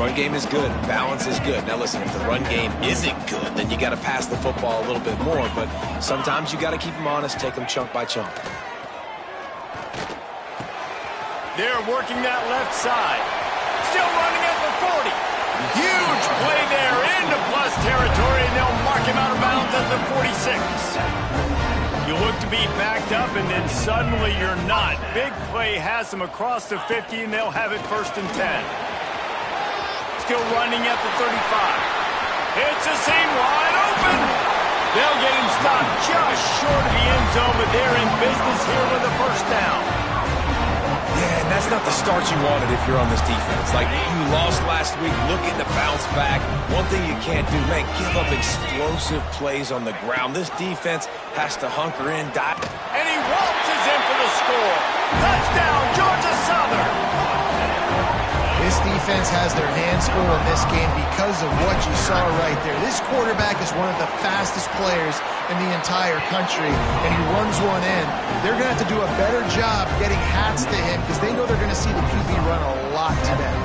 run game is good. Balance is good. Now listen, if the run game isn't good, then you got to pass the football a little bit more. But sometimes you got to keep them honest, take them chunk by chunk. They're working that left side. Still running at the 40. Huge play there into plus territory, and they'll mark him out of bounds at the 46. You look to be backed up, and then suddenly you're not. Big play has them across the 50, and they'll have it 1st and 10. Still running at the 35. It's a seam wide open. They'll get him stopped just short of the end zone, but they're in business here with a 1st down. Yeah, and that's not the start you wanted if you're on this defense. Like, you lost last week, looking to bounce back. One thing you can't do, man, give up explosive plays on the ground. This defense has to hunker in, dive. And he waltzes in for the score. Touchdown, Georgia Southern. This defense has their hands full in this game because of what you saw right there. This quarterback is one of the fastest players in the entire country, and he runs one in. They're going to have to do a better job getting hats to him because they know they're going to see the QB run a lot today.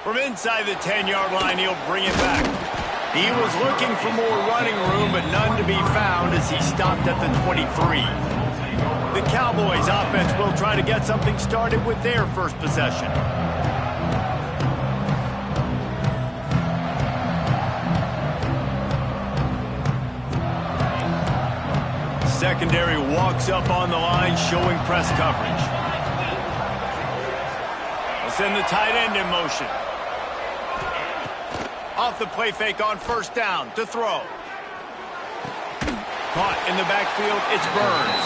From inside the 10-yard line, he'll bring it back. He was looking for more running room, but none to be found as he stopped at the 23. The Cowboys offense will try to get something started with their first possession. Secondary walks up on the line, showing press coverage. They'll send the tight end in motion. Off the play fake on 1st down to throw. Caught in the backfield, it's Burns.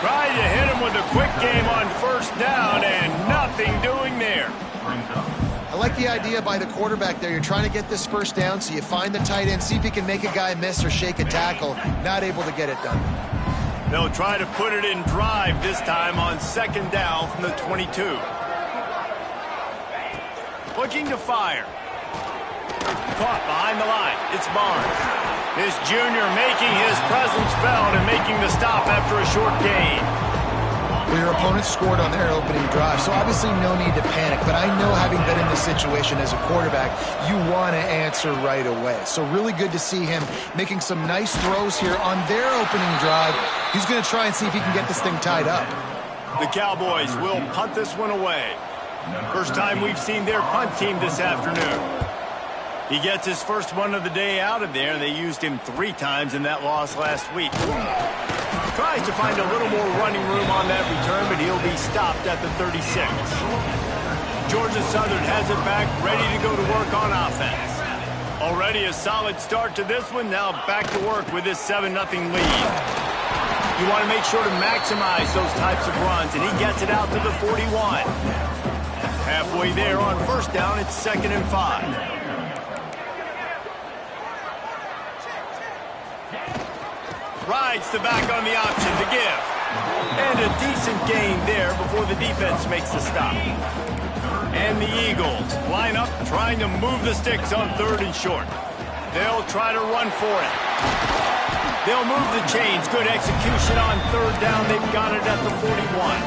Trying to hit him with a quick game on 1st down, and nothing doing there. I like the idea by the quarterback there. You're trying to get this 1st down, so you find the tight end, see if he can make a guy miss or shake a tackle. Not able to get it done. They'll try to put it in drive this time on 2nd down from the 22. Looking to fire. Caught behind the line. It's Barnes. This junior making his presence felt and making the stop after a short gain. Well, your opponent scored on their opening drive, so obviously no need to panic. But I know, having been in this situation as a quarterback, you want to answer right away. So really good to see him making some nice throws here on their opening drive. He's going to try and see if he can get this thing tied up. The Cowboys will punt this one away. First time we've seen their punt team this afternoon. He gets his first one of the day out of there. They used him 3 times in that loss last week. Tries to find a little more running room on that return, but he'll be stopped at the 36. Georgia Southern has it back, ready to go to work on offense. Already a solid start to this one. Now back to work with this 7-0 lead. You want to make sure to maximize those types of runs, and he gets it out to the 41. Halfway there on 1st down, it's 2nd and 5. Rides the back on the option to give. And a decent gain there before the defense makes the stop. And the Eagles line up trying to move the sticks on 3rd and short. They'll try to run for it. They'll move the chains. Good execution on 3rd down. They've got it at the 41.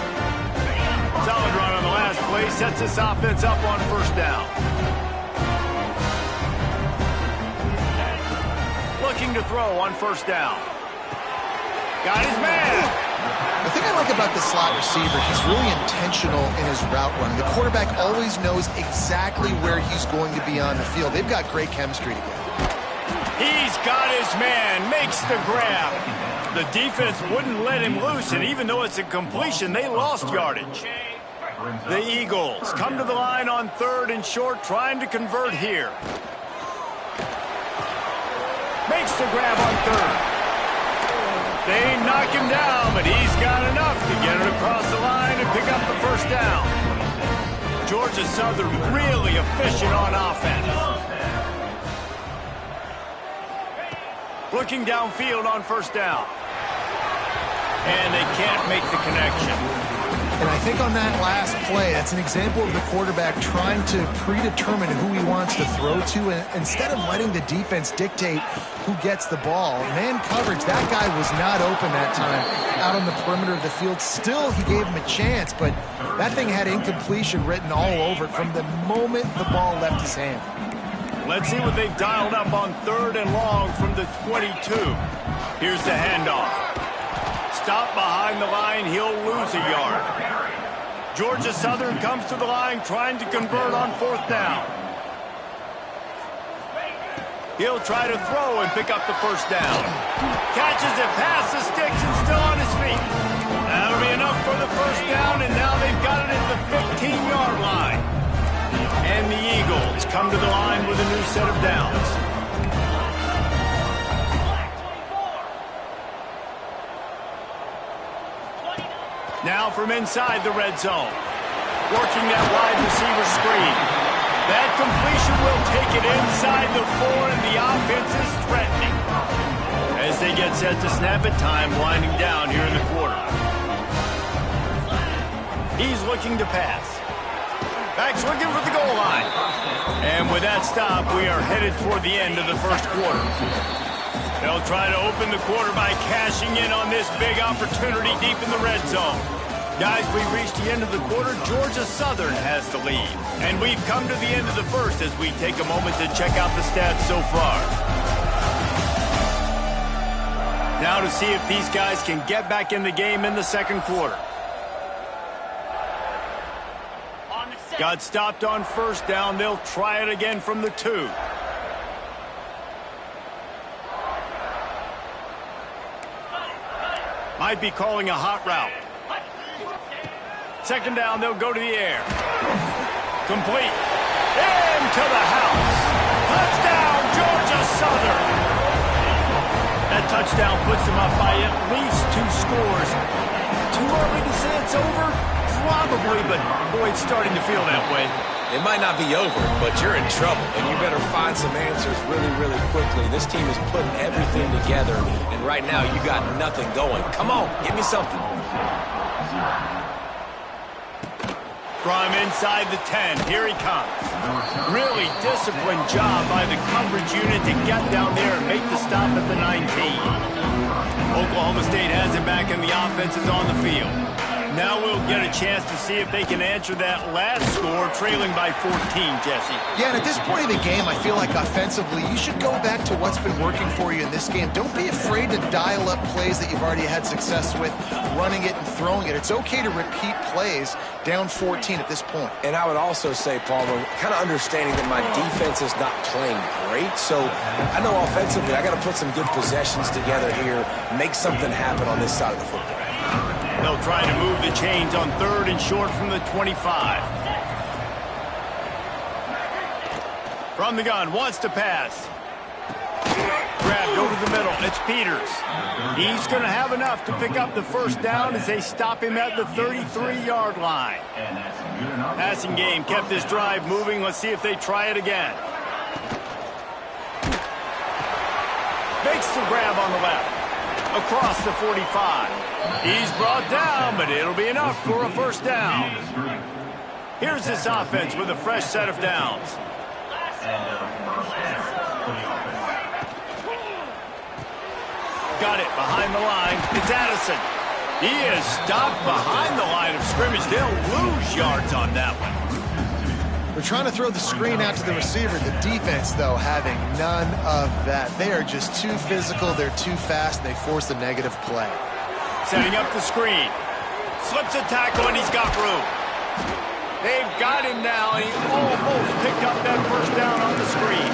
Solid run on the last play. Sets this offense up on 1st down. Looking to throw on 1st down. Got his man. The thing I like about the slot receiver, he's really intentional in his route running. The quarterback always knows exactly where he's going to be on the field. They've got great chemistry together. He's got his man, makes the grab. The defense wouldn't let him loose, and even though it's a completion, they lost yardage. The Eagles come to the line on 3rd and short, trying to convert here. Makes the grab on 3rd. They knock him down, but he's got enough to get it across the line and pick up the 1st down. Georgia Southern really efficient on offense. Looking downfield on 1st down. And they can't make the connection. And I think on that last play, that's an example of the quarterback trying to predetermine who he wants to throw to, and instead of letting the defense dictate who gets the ball. Man coverage, that guy was not open that time out on the perimeter of the field. Still, he gave him a chance, but that thing had incompletion written all over it from the moment the ball left his hand. Let's see what they've dialed up on 3rd and long from the 22. Here's the handoff. Stop behind the line, he'll lose a yard. Georgia Southern comes to the line trying to convert on 4th down. He'll try to throw and pick up the 1st down. Catches it past the sticks and still on his feet. That'll be enough for the 1st down, and now they've got it at the 15-yard line. And the Eagles come to the line with a new set of downs. Now from inside the red zone. Working that wide receiver screen. That completion will take it inside the 4, and the offense is threatening. As they get set to snap it, time winding down here in the quarter. He's looking to pass. Back's looking for the goal line. And with that stop, we are headed toward the end of the 1st quarter. They'll try to open the quarter by cashing in on this big opportunity deep in the red zone. Guys, we've reached the end of the quarter. Georgia Southern has the lead. And we've come to the end of the 1st as we take a moment to check out the stats so far. Now to see if these guys can get back in the game in the 2nd quarter. Got stopped on 1st down. They'll try it again from the 2. Might be calling a hot route. 2nd down, they'll go to the air. Complete. Into the house. Touchdown, Georgia Southern. That touchdown puts them up by at least 2 scores. Too early to say it's over? Probably, but boy, it's starting to feel that way. It might not be over, but you're in trouble, and you better find some answers really, really quickly. This team is putting everything together, and right now you got nothing going. Come on, give me something. From inside the 10, here he comes. Really disciplined job by the coverage unit to get down there and make the stop at the 19. Oklahoma State has it back, and the offense is on the field. Now we'll get a chance to see if they can answer that last score, trailing by 14, Jesse. Yeah, and at this point in the game, I feel like offensively, you should go back to what's been working for you in this game. Don't be afraid to dial up plays that you've already had success with, running it and throwing it. It's okay to repeat plays down 14 at this point. And I would also say, Palmer, kind of understanding that my defense is not playing great, so I know offensively I got to put some good possessions together here, make something happen on this side of the football. They'll try to move the chains on 3rd and short from the 25. From the gun, wants to pass. Grabbed over the middle. It's Peters. He's going to have enough to pick up the 1st down as they stop him at the 33-yard line. Passing game kept this drive moving. Let's see if they try it again. Makes the grab on the left. Across the 45. He's brought down, but it'll be enough for a 1st down. Here's this offense with a fresh set of downs. Got it behind the line. It's Addison. He is stopped behind the line of scrimmage. They'll lose yards on that one. They're trying to throw the screen out to the receiver. The defense, though, having none of that. They are just too physical. They're too fast. They force a negative play. Setting up the screen. Slips a tackle, and he's got room. They've got him now, and he almost picked up that 1st down on the screen.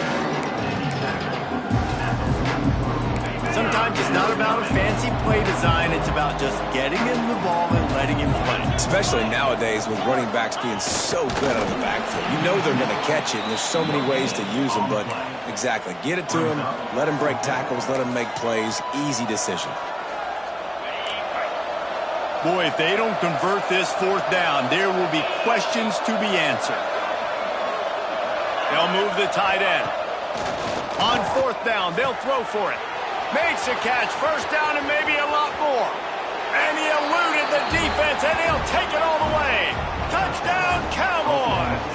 Sometimes it's not about a fancy play design. It's about just getting him the ball and letting him play. Especially nowadays with running backs being so good out of the backfield. You know they're going to catch it, and there's so many ways to use them, but exactly. Get it to him, let him break tackles, let him make plays. Easy decision. Boy, if they don't convert this 4th down, there will be questions to be answered. They'll move the tight end. On 4th down, they'll throw for it. Makes a catch, 1st down, and maybe a lot more. And he eluded the defense, and he'll take it all the way. Touchdown, Cowboys!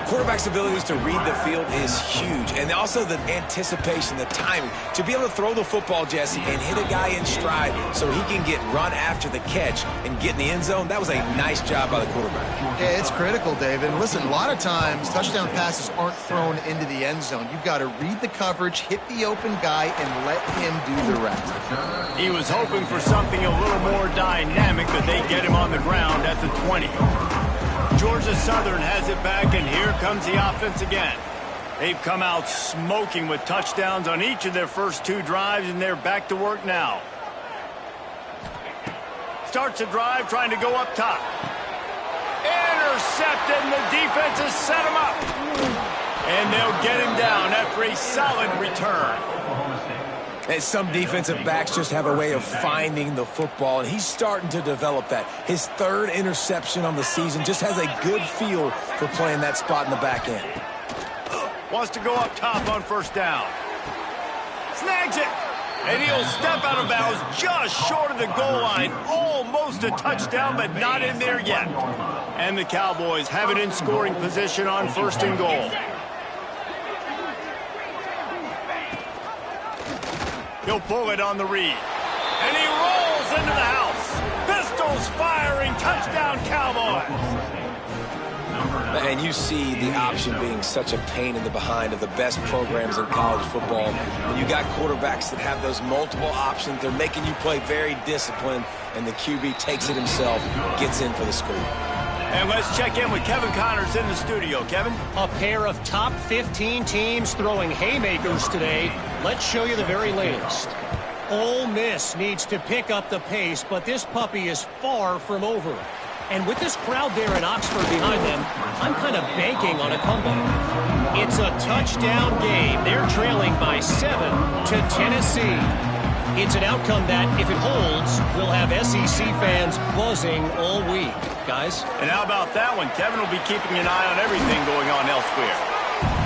Quarterback's abilities to read the field is huge, and also the anticipation, the timing. To be able to throw the football, Jesse, and hit a guy in stride so he can get run after the catch and get in the end zone, that was a nice job by the quarterback. Yeah, it's critical, David. And listen, a lot of times touchdown passes aren't thrown into the end zone. You've got to read the coverage, hit the open guy, and let him do the rest. He was hoping for something a little more dynamic, but they get him on the ground at the 20. Georgia Southern has it back, and here comes the offense again. They've come out smoking with touchdowns on each of their first 2 drives, and they're back to work now. Starts a drive trying to go up top. Intercepted, and the defense has set him up. And they'll get him down after a solid return. And some defensive backs just have a way of finding the football, and he's starting to develop that. His 3rd interception on the season, just has a good feel for playing that spot in the back end. Wants to go up top on first down. Snags it. And he'll step out of bounds just short of the goal line. Almost a touchdown, but not in there yet. And the Cowboys have it in scoring position on 1st and goal. He'll pull it on the read. And he rolls into the house. Pistols firing. Touchdown, Cowboys. And you see the option being such a pain in the behind of the best programs in college football. When you got quarterbacks that have those multiple options, they're making you play very disciplined, and the QB takes it himself, gets in for the scoop. And let's check in with Kevin Connors in the studio. Kevin? A pair of top 15 teams throwing haymakers today. Let's show you the very latest. Ole Miss needs to pick up the pace, but this puppy is far from over. And with this crowd there in Oxford behind them, I'm kind of banking on a comeback. It's a touchdown game. They're trailing by 7 to Tennessee. It's an outcome that, if it holds, will have SEC fans buzzing all week. Guys? And how about that one? Kevin will be keeping an eye on everything going on elsewhere.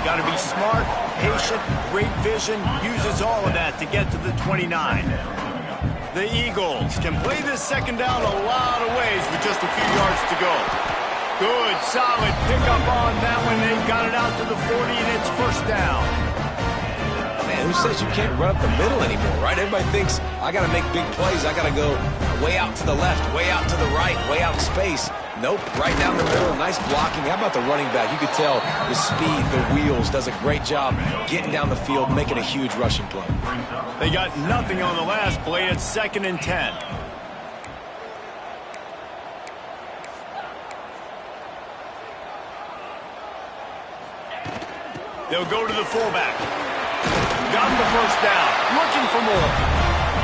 Got to be smart, patient, great vision, uses all of that to get to the 29. The Eagles can play this second down a lot of ways with just a few yards to go. Good, solid pickup on that one. They've got it out to the 40, and it's first down. Man, who says you can't run up the middle anymore, right? Everybody thinks, I got to make big plays. I got to go way out to the left, way out to the right, way out in space. Nope, right down the middle. Nice blocking. How about the running back? You could tell the speed, the wheels, does a great job getting down the field, making a huge rushing play. They got nothing on the last play. It's 2nd and 10. They'll go to the fullback. Got the first down. Looking for more.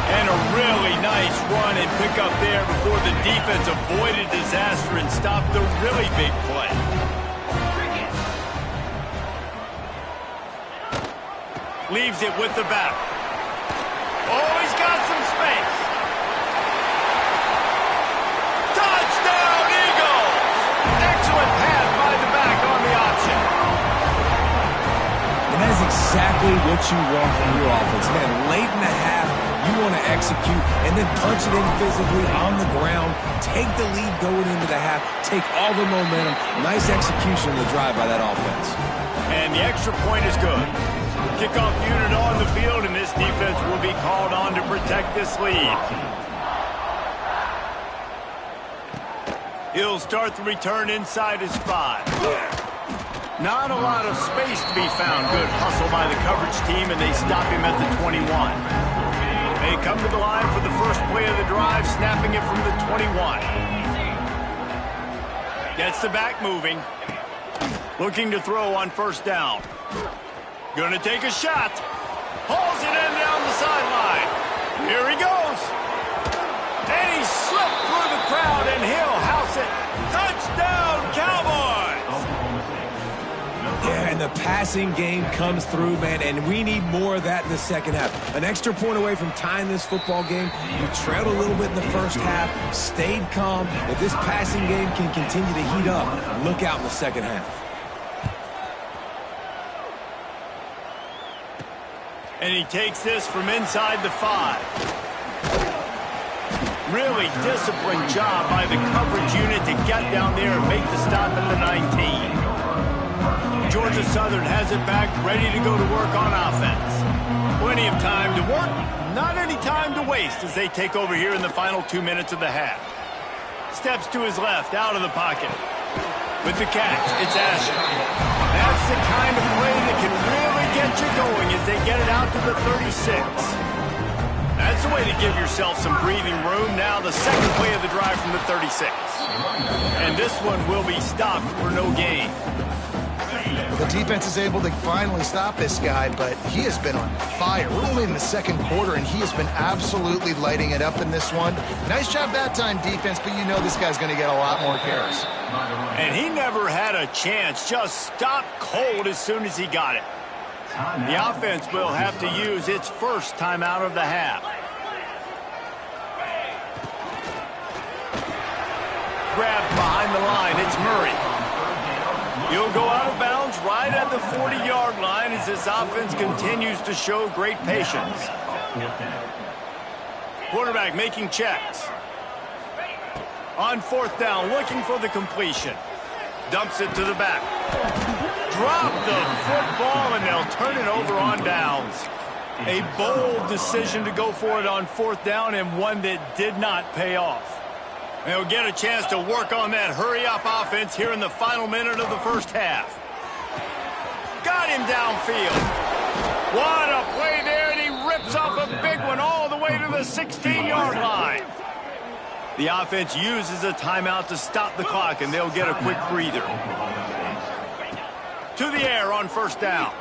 And a really nice run and pick up there before the defense avoided disaster and stopped the really big play. Leaves it with the back. Oh, he's got some space. Touchdown, Eagles! Excellent pass by the back on the option. And that is exactly what you want from your offense. Man, late in the half, you want to execute and then punch it in physically on the ground. Take the lead going into the half. Take all the momentum. Nice execution of the drive by that offense. And the extra point is good. Kickoff unit on the field, and this defense will be called on to protect this lead. He'll start the return inside his 5. Not a lot of space to be found. Good hustle by the coverage team, and they stop him at the 21. They come to the line for the first play of the drive, snapping it from the 21. Gets the back moving. Looking to throw on first down. Gonna take a shot. Hauls it in down the sideline. Here he goes. And he slipped through the crowd, and he'll house it. Touchdown, Cowboys! Yeah, and the passing game comes through, man, and we need more of that in the second half. An extra point away from tying this football game. You trailed a little bit in the first half, stayed calm. If this passing game can continue to heat up, look out in the second half. And he takes this from inside the 5. Really disciplined job by the coverage unit to get down there and make the stop at the 19. Georgia Southern has it back, ready to go to work on offense. Plenty of time to work, not any time to waste as they take over here in the final 2 minutes of the half. Steps to his left, out of the pocket. With the catch, it's Asher. That's the kind of play that can really get you going as they get it out to the 36. That's the way to give yourself some breathing room. Now the second play of the drive from the 36. And this one will be stopped for no gain. The defense is able to finally stop this guy, but he has been on fire. We're only in the second quarter, and he has been absolutely lighting it up in this one. Nice job that time, defense, but you know this guy's going to get a lot more carries. And he never had a chance. Just stopped cold as soon as he got it. The offense will have to use its first timeout of the half. Grab behind the line. It's Murray. He'll go out of bounds right at the 40-yard line as this offense continues to show great patience. Quarterback making checks. On fourth down, looking for the completion. Dumps it to the back. Drop the football, and they'll turn it over on downs. A bold decision to go for it on fourth down, and one that did not pay off. They'll get a chance to work on that hurry-up offense here in the final minute of the first half. Got him downfield. What a play there, and he rips off a big one all the way to the 16-yard line. The offense uses a timeout to stop the clock, and they'll get a quick breather. To the air on first down.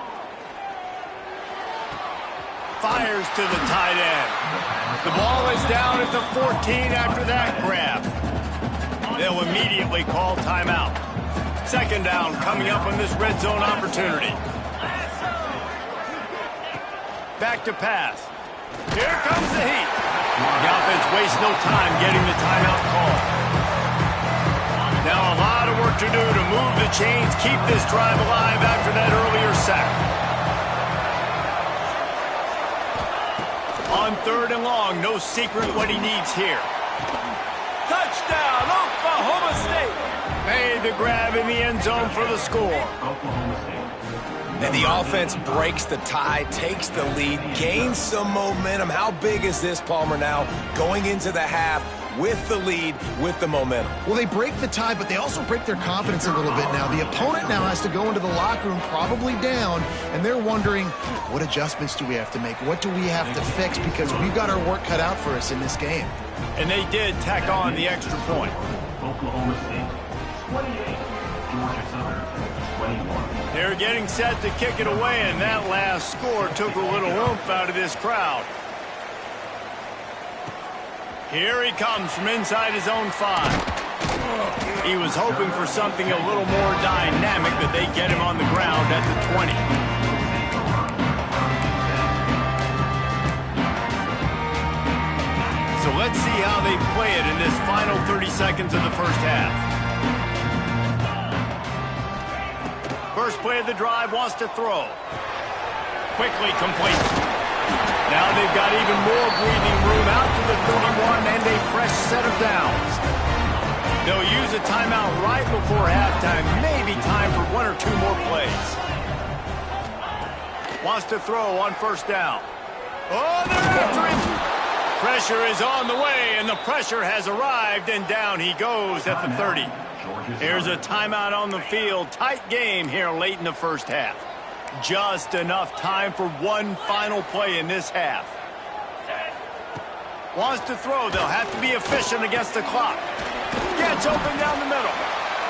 Fires to the tight end. The ball is down at the 14 after that grab. They'll immediately call timeout. Second down coming up on this red zone opportunity. Back to pass. Here comes the heat. The offense wastes no time getting the timeout call. Now a lot of work to do to move the chains, keep this drive alive after that earlier sack. On third and long, no secret what he needs here. Touchdown, Oklahoma State! Made the grab in the end zone for the score. And the offense breaks the tie, takes the lead, gains some momentum. How big is this, Palmer, now going into the half with the lead, with the momentum? Well, they break the tie, but they also break their confidence a little bit now. The opponent now has to go into the locker room probably down, and they're wondering, what adjustments do we have to make? What do we have to fix? Because we've got our work cut out for us in this game. And they did tack on the extra point. Oklahoma State, 28. Georgia Southern, 21. They're getting set to kick it away, and that last score took a little oomph out of this crowd. Here he comes from inside his own 5. He was hoping for something a little more dynamic, but they get him on the ground at the 20. So let's see how they play it in this final 30 seconds of the first half. First play of the drive, wants to throw. Quickly complete. Now they've got even more breathing room out to the 31 and a fresh set of downs. They'll use a timeout right before halftime. Maybe time for one or two more plays. Wants to throw on first down. Oh, they're after him. Pressure is on the way, and the pressure has arrived, and down he goes at the 30. Here's a timeout on the field. Tight game here late in the first half. Just enough time for one final play in this half. Wants to throw. They'll have to be efficient against the clock. Gets open down the middle.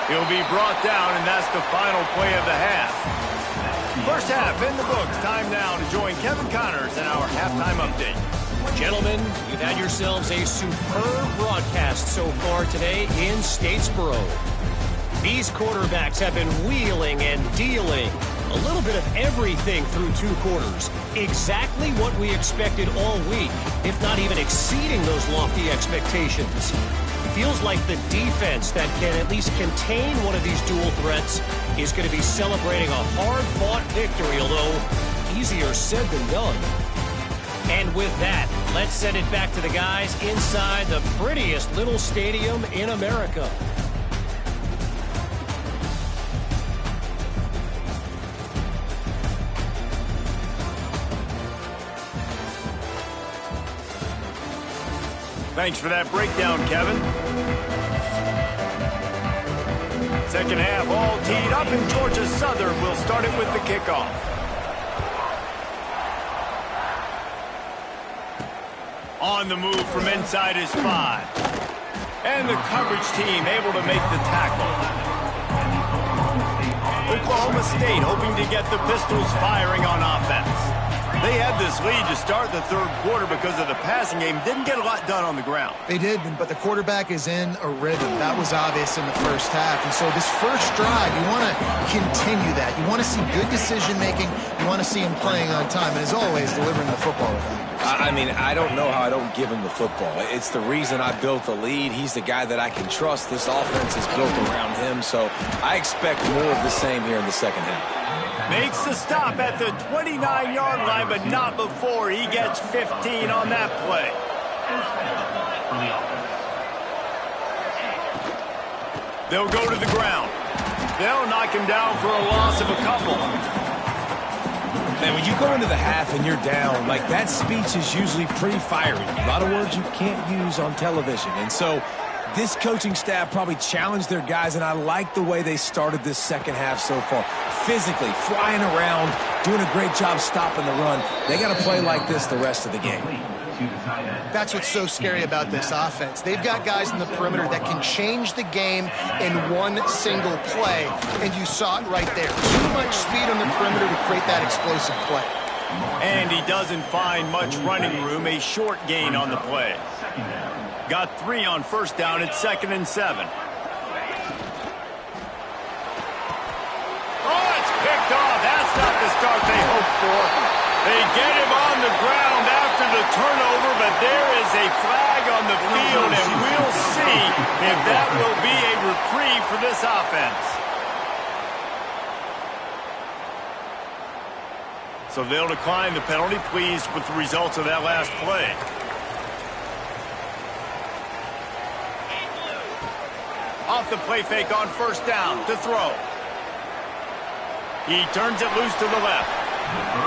He'll be brought down, and that's the final play of the half. First half in the books. Time now to join Kevin Connors in our halftime update. Gentlemen, you've had yourselves a superb broadcast so far today in Statesboro. These quarterbacks have been wheeling and dealing. A little bit of everything through 2 quarters. Exactly what we expected all week, if not even exceeding those lofty expectations. Feels like the defense that can at least contain one of these dual threats is going to be celebrating a hard-fought victory, although easier said than done. And with that, let's send it back to the guys inside the prettiest little stadium in America. Thanks for that breakdown, Kevin. Second half all teed up, and Georgia Southern will start it with the kickoff. On the move from inside his 5. And the coverage team able to make the tackle. Oklahoma State hoping to get the Pistols firing on offense. They had this lead to start the third quarter because of the passing game. Didn't get a lot done on the ground. They did, but the quarterback is in a rhythm. That was obvious in the first half. And so this first drive, you want to continue that. You want to see good decision-making. You want to see him playing on time. And as always, delivering the football with accuracy. I mean, I don't know how I don't give him the football. It's the reason I built the lead. He's the guy that I can trust. This offense is built around him. So I expect more of the same here in the second half. Makes the stop at the 29-yard line, but not before he gets 15 on that play. They'll go to the ground. They'll knock him down for a loss of a couple. Man, when you go into the half and you're down, like that speech is usually pretty fiery. A lot of words you can't use on television. And so this coaching staff probably challenged their guys, and I like the way they started this second half so far. Physically, flying around, doing a great job stopping the run. They got to play like this the rest of the game. That's what's so scary about this offense. They've got guys in the perimeter that can change the game in one single play, and you saw it right there. Too much speed on the perimeter to create that explosive play. And he doesn't find much running room, a short gain on the play. Got 3 on first down at 2nd and 7. Oh, it's picked off. That's not the start they hoped for. They get him on the ground after the turnover, but there is a flag on the field, and we'll see if that will be a reprieve for this offense. So they'll decline the penalty, pleased with the results of that last play. Off the play fake on first down to throw. He turns it loose to the left.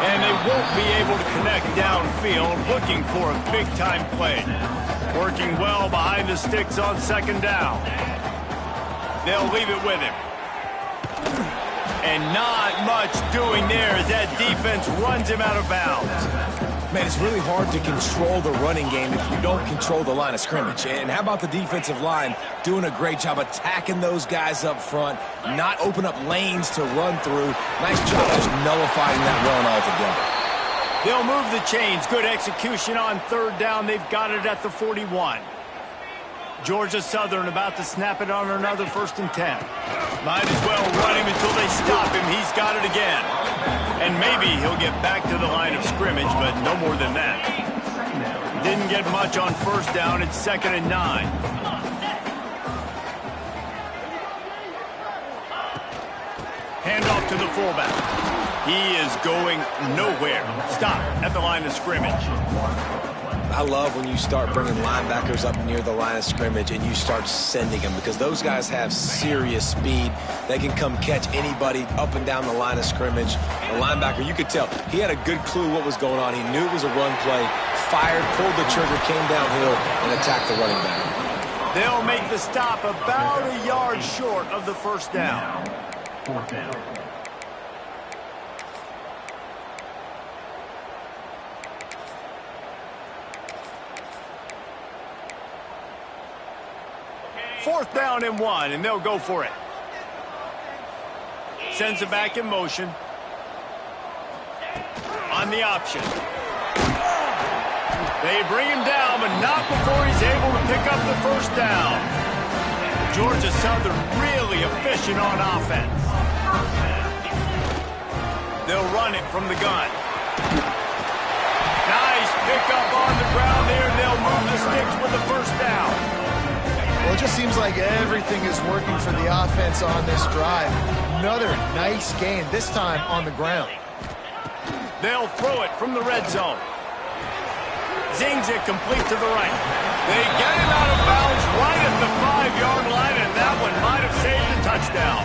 And they won't be able to connect downfield, looking for a big-time play. Working well behind the sticks on second down. They'll leave it with him. And not much doing there as that defense runs him out of bounds. Man, it's really hard to control the running game if you don't control the line of scrimmage. And how about the defensive line doing a great job attacking those guys up front, not open up lanes to run through. Nice job just nullifying that run altogether. They'll move the chains. Good execution on third down. They've got it at the 41. Georgia Southern about to snap it on another 1st and 10. Might as well run him until they stop him. He's got it again. And maybe he'll get back to the line of scrimmage, but no more than that. Didn't get much on first down. It's 2nd and 9. Handoff to the fullback. He is going nowhere. Stop at the line of scrimmage. I love when you start bringing linebackers up near the line of scrimmage and you start sending them, because those guys have serious speed. They can come catch anybody up and down the line of scrimmage. The linebacker, you could tell, he had a good clue what was going on. He knew it was a run play, fired, pulled the trigger, came downhill, and attacked the running back. They'll make the stop about a yard short of the first down. 4th down. Fourth down and 1, and they'll go for it. Sends it back in motion. On the option. They bring him down, but not before he's able to pick up the first down. Georgia Southern really efficient on offense. They'll run it from the gun. Nice pickup on the ground there, and they'll move the sticks with the first down. Well, it just seems like everything is working for the offense on this drive. Another nice gain, this time on the ground. They'll throw it from the red zone. Zings it complete to the right. They get him out of bounds right at the 5-yard line, and that one might have saved the touchdown.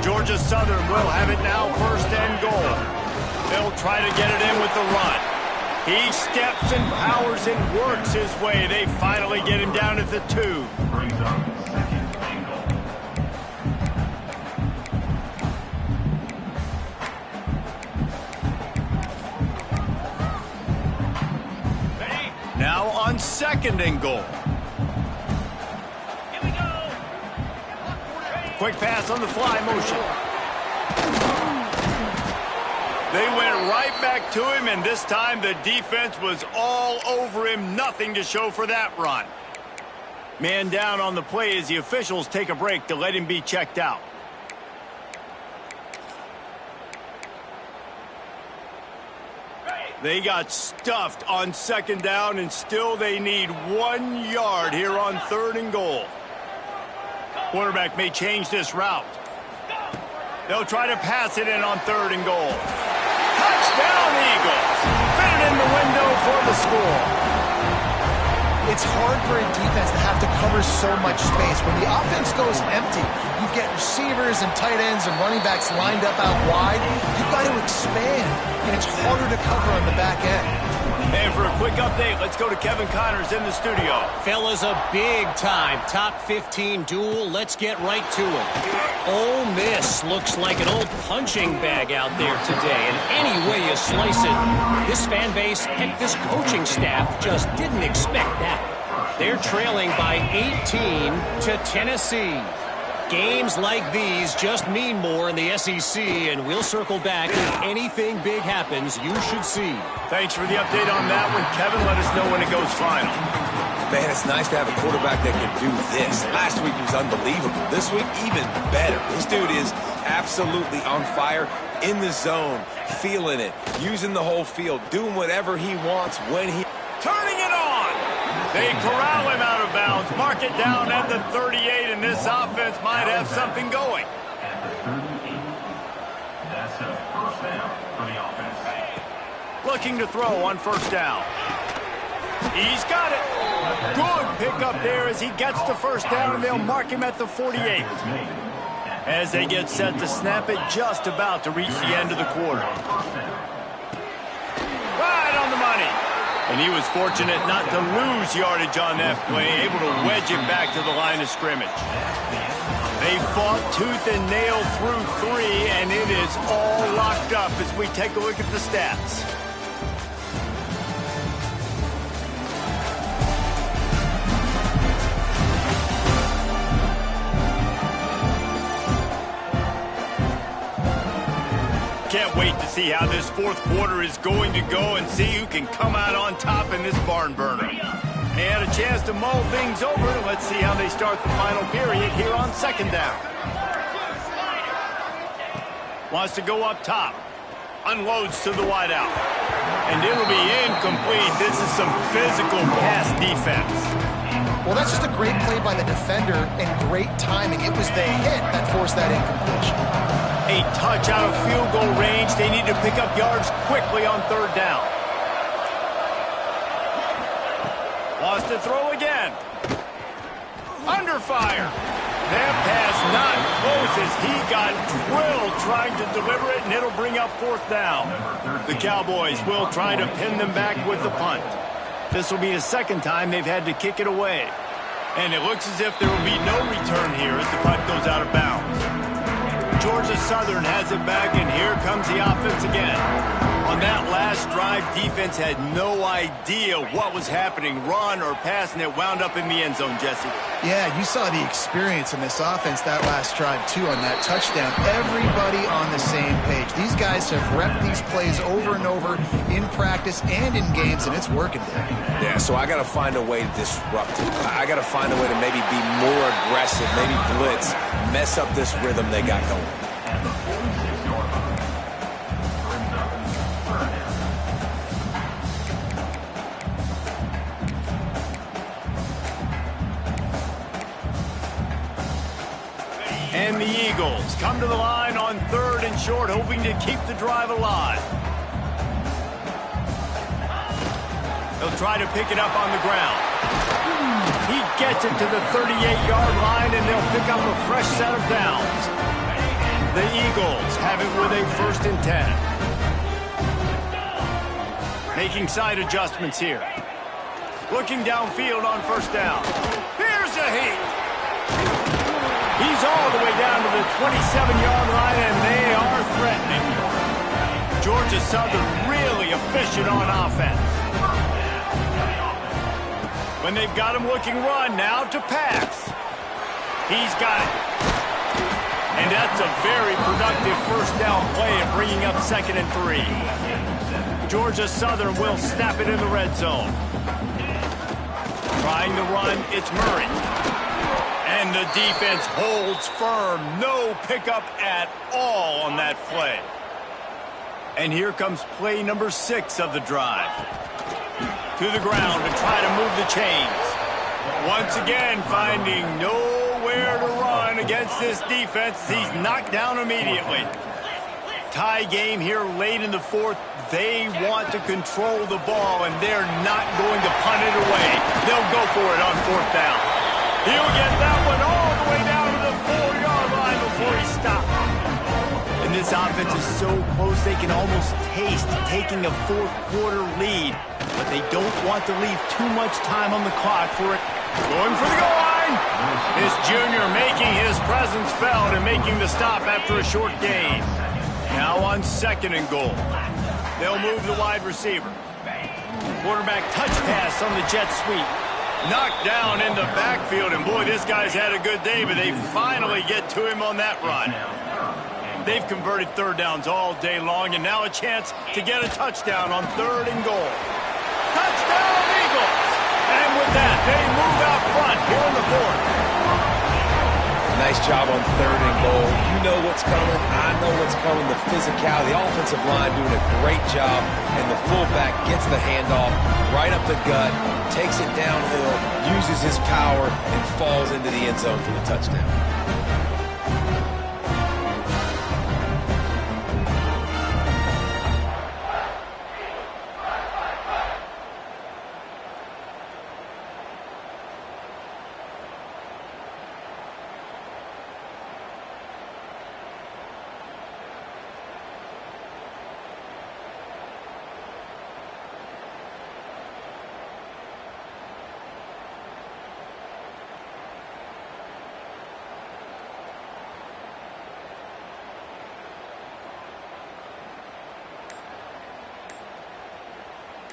Georgia Southern will have it now, 1st and goal. They'll try to get it in with the run. He steps and powers and works his way. They finally get him down at the 2. Brings up 2nd and goal. Now on 2nd and goal. Here we go. Quick pass on the fly motion. They went right back to him, and this time the defense was all over him. Nothing to show for that run. Man down on the play as the officials take a break to let him be checked out. They got stuffed on 2nd down, and still they need 1 yard here on 3rd and goal. Quarterback may change this route. They'll try to pass it in on 3rd and goal. Touchdown, Eagles! Fit it in the window for the score. It's hard for a defense to have to cover so much space. When the offense goes empty, you get receivers and tight ends and running backs lined up out wide. You've got to expand, and it's harder to cover on the back end. And for a quick update, let's go to Kevin Connors in the studio. Fellas, a big-time top 15 duel. Let's get right to it. Ole Miss looks like an old punching bag out there today, and any way you slice it, this fan base, heck, this coaching staff just didn't expect that. They're trailing by 18 to Tennessee. Games like these just mean more in the SEC, and we'll circle back if anything big happens you should see. Thanks for the update on that one, Kevin. Let us know when it goes final. Man, it's nice to have a quarterback that can do this. Last week he was unbelievable. This week, even better. This dude is absolutely on fire, in the zone, feeling it, using the whole field, doing whatever he wants when he... Turning it on! They corral him out of bounds, mark it down at the 38, and this offense might have something going. At the 38. That's a 1st down for the offense. Looking to throw on 1st down. He's got it. Good pickup there as he gets the 1st down, and they'll mark him at the 48. As they get set to snap it, just about to reach the end of the quarter. Right on the money. And he was fortunate not to lose yardage on that play, able to wedge it back to the line of scrimmage. They fought tooth and nail through 3, and it is all locked up as we take a look at the stats. Can't wait to see how this 4th quarter is going to go and see who can come out on top in this barn burner. They had a chance to mull things over. Let's see how they start the final period here on 2nd down. Wants to go up top. Unloads to the wideout. And it'll be incomplete. This is some physical pass defense. Well, that's just a great play by the defender and great timing. It was the hit that forced that incompletion. A touch out of field goal range. They need to pick up yards quickly on 3rd down. Wants to throw again. Under fire. That pass not close as he got drilled trying to deliver it, and it'll bring up 4th down. The Cowboys will try to pin them back with the punt. This will be the 2nd time they've had to kick it away. And it looks as if there will be no return here as the punt goes out of bounds. Georgia Southern has it back, and here comes the offense again. On that last drive, defense had no idea what was happening, run or pass, and it wound up in the end zone, Jesse. Yeah, you saw the experience in this offense that last drive, too, on that touchdown. Everybody on the same page. These guys have repped these plays over and over in practice and in games, and it's working there. Yeah, so I got to find a way to disrupt it. I got to find a way to maybe be more aggressive, maybe blitz, mess up this rhythm they got going. At the 46-yard line. Brings up 3rd down. And the Eagles come to the line on 3rd and short, hoping to keep the drive alive. He'll try to pick it up on the ground. He gets it to the 38-yard line, and they'll pick up a fresh set of downs. The Eagles have it with a 1st and 10. Making side adjustments here. Looking downfield on 1st down. Here's a heat. He's all the way down to the 27-yard line, and they are threatening. Georgia Southern really efficient on offense. When they've got him looking run, now to pass. He's got it. And that's a very productive 1st down play of bringing up 2nd and 3. Georgia Southern will snap it in the red zone. Trying to run, it's Murray. And the defense holds firm. No pickup at all on that play. And here comes play number 6 of the drive. To the ground to try to move the chains. Once again, finding nowhere to run against this defense. He's knocked down immediately. Tie game here late in the 4th. They want to control the ball, and they're not going to punt it away. They'll go for it on 4th down. He'll get that one all the way down to the 4-yard line before he stops. And this offense is so close they can almost taste taking a 4th quarter lead. But they don't want to leave too much time on the clock for it. Going for the goal line. This junior making his presence felt and making the stop after a short gain. Now on 2nd and goal. They'll move the wide receiver. Quarterback touch pass on the jet sweep. Knocked down in the backfield, and boy, this guy's had a good day, but they finally get to him on that run. They've converted 3rd downs all day long, and now a chance to get a touchdown on 3rd and goal. Touchdown, Eagles! And with that, they move out front here in the 4th. Nice job on 3rd and goal. You know what's coming. I know what's coming. The physicality, the offensive line doing a great job, and the fullback gets the handoff right up the gut, takes it downhill, uses his power, and falls into the end zone for the touchdown.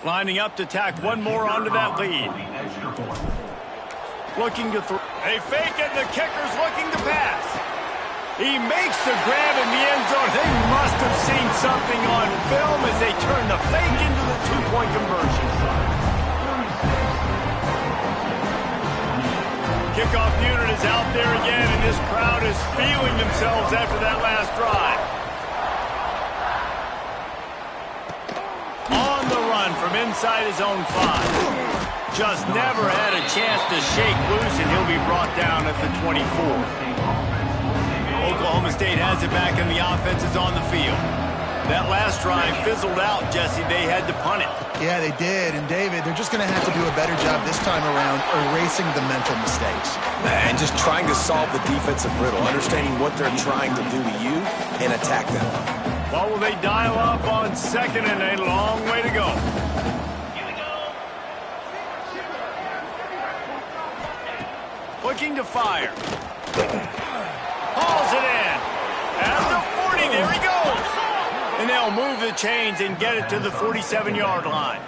Lining up to tack one more onto that lead. Looking to throw. They fake it, and the kicker's looking to pass. He makes the grab in the end zone. They must have seen something on film as they turn the fake into the 2-point conversion. Kickoff unit is out there again, and this crowd is feeling themselves after that last drive. On the run from inside his own 5. Just never had a chance to shake loose, and he'll be brought down at the 24. Oklahoma State has it back, and the offense is on the field. That last drive fizzled out, Jesse. They had to punt it. Yeah, they did. And, David, they're just going to have to do a better job this time around erasing the mental mistakes. And just trying to solve the defensive riddle, understanding what they're trying to do to you and attack them. Well, will they dial up on 2nd and a long way to go? Looking to fire. Hauls it in. At the 40, there he goes. And they'll move the chains and get it to the 47-yard line.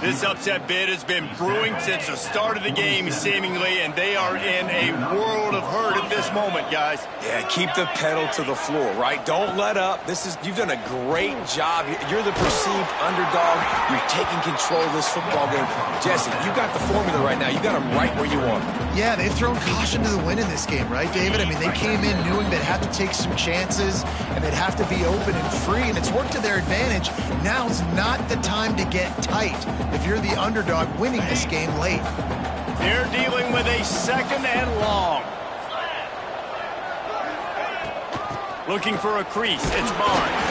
This upset bid has been brewing since the start of the game, seemingly, and they are in a world of hurt at this moment, guys. Yeah, keep the pedal to the floor, right? Don't let up. You've done a great job. You're the perceived underdog. You're taking control of this football game. Jesse, you got the formula right now. You got them right where you want them. Yeah, they've thrown caution to the wind in this game, right, David? I mean, they came in knowing they'd have to take some chances, and they'd have to be open and free, and it's worked to their advantage. Now's not the time to get tight if you're the underdog winning this game late. They're dealing with a 2nd and long. Looking for a crease. It's Barnes.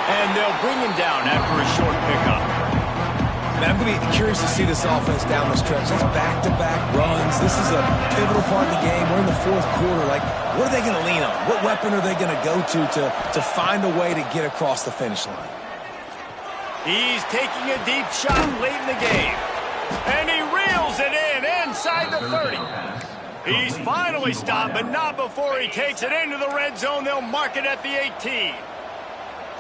And they'll bring him down after a short pickup. Man, I'm going to be curious to see this offense down the stretch. That's back-to-back runs. This is a pivotal part of the game. We're in the fourth quarter. Like, what are they going to lean on? What weapon are they going to go to find a way to get across the finish line? He's taking a deep shot late in the game. And he reels it in inside the 30. He's finally stopped, but not before he takes it into the red zone. They'll mark it at the 18.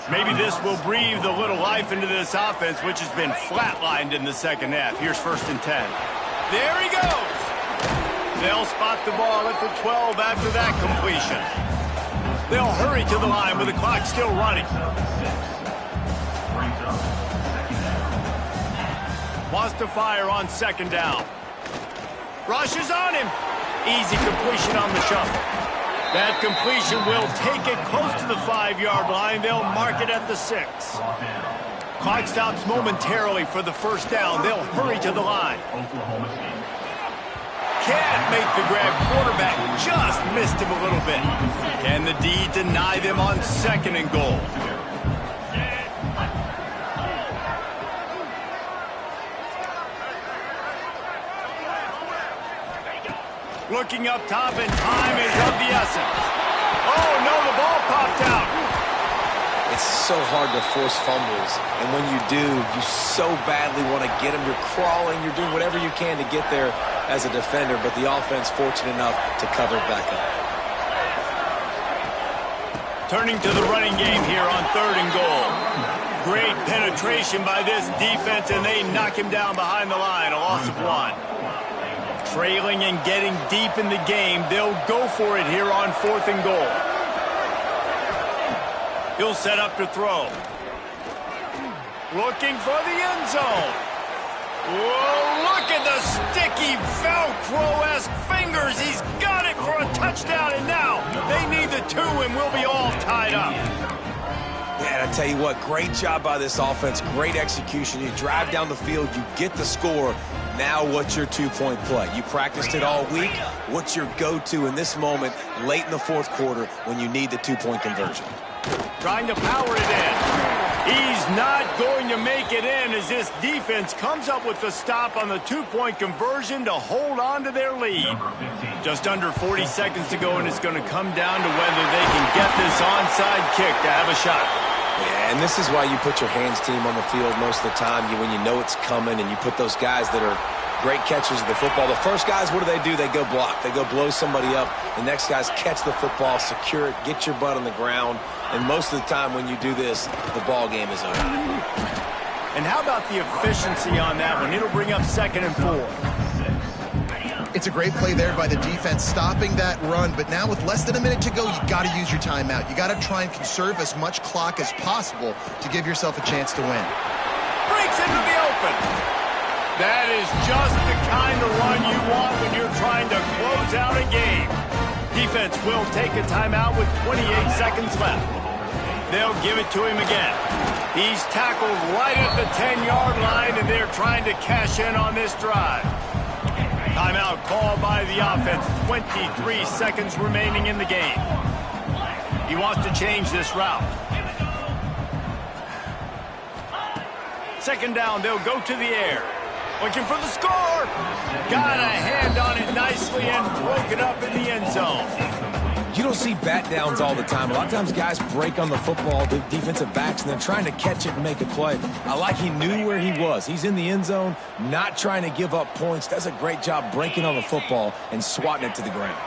Maybe this will breathe a little life into this offense, which has been flatlined in the second half. Here's 1st and 10. There he goes. They'll spot the ball at the 12 after that completion. They'll hurry to the line with the clock still running. Wants to fire on 2nd down. Rushes on him. Easy completion on the shuffle. That completion will take it close to the 5-yard line. They'll mark it at the 6. Clock stops momentarily for the 1st down. They'll hurry to the line. Can't make the grab. Quarterback just missed him a little bit. Can the D deny them on 2nd and goal? Looking up top, and time is of the essence. Oh, no, the ball popped out. It's so hard to force fumbles, and when you do, you so badly want to get them. You're crawling, you're doing whatever you can to get there as a defender, but the offense fortunate enough to cover it back up. Turning to the running game here on 3rd and goal. Great penetration by this defense, and they knock him down behind the line, a loss of 1. Trailing and getting deep in the game, they'll go for it here on 4th and goal. He'll set up to throw. Looking for the end zone. Whoa, look at the sticky Velcro-esque fingers. He's got it for a touchdown, and now they need the 2, and we'll be all tied up. Man, I tell you what, great job by this offense, great execution. You drive down the field, you get the score. Now what's your 2-point play? You practiced it all week. What's your go-to in this moment late in the 4th quarter when you need the 2-point conversion? Trying to power it in. He's not going to make it in as this defense comes up with the stop on the 2-point conversion to hold on to their lead. Just under 40 seconds to go, and it's going to come down to whether they can get this onside kick to have a shot. Yeah, and this is why you put your hands team on the field most of the time. When you know it's coming, and you put those guys that are great catchers of the football. The first guys, what do? They go block. They go blow somebody up. The next guys catch the football, secure it, get your butt on the ground. And most of the time when you do this, the ball game is over. And how about the efficiency on that one? It'll bring up 2nd and 4. It's a great play there by the defense, stopping that run. But now with less than a minute to go, you got to use your timeout. You got to try and conserve as much clock as possible to give yourself a chance to win. Breaks into the open. That is just the kind of run you want when you're trying to close out a game. Defense will take a timeout with 28 seconds left. They'll give it to him again. He's tackled right at the 10-yard line, and they're trying to cash in on this drive. Timeout called by the offense. 23 seconds remaining in the game. He wants to change this route. 2nd down, they'll go to the air. Looking for the score. Got a hand on it nicely and broke it up in the end zone. You don't see bat downs all the time. A lot of times guys break on the football, the defensive backs, and then trying to catch it and make a play. I like he knew where he was. He's in the end zone, not trying to give up points. Does a great job breaking on the football and swatting it to the ground.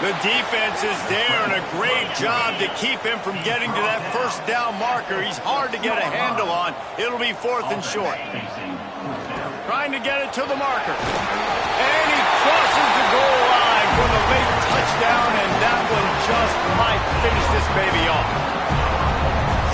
The defense is there, and a great job to keep him from getting to that 1st down marker. He's hard to get a handle on. It'll be 4th and short. Trying to get it to the marker. And he crosses the goal line for the late touchdown, and that one just might finish this baby off.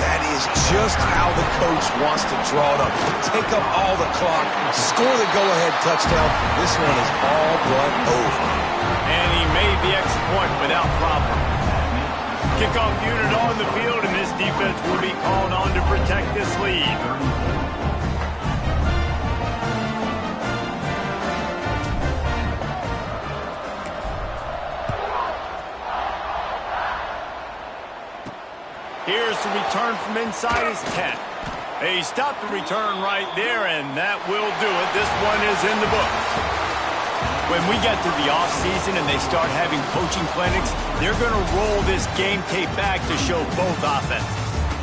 That is just how the coach wants to draw it up. Take up all the clock, score the go-ahead touchdown. This one is all but over. And he made the extra point without problem. Kickoff unit on the field, and this defense will be called on to protect this lead. Here's the return from inside his 10. He stopped the return right there, and that will do it. This one is in the books. When we get to the offseason and they start having coaching clinics, they're going to roll this game tape back to show both offense.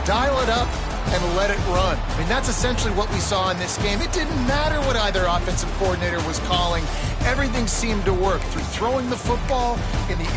Dial it up and let it run. I mean, that's essentially what we saw in this game. It didn't matter what either offensive coordinator was calling. Everything seemed to work through throwing the football in the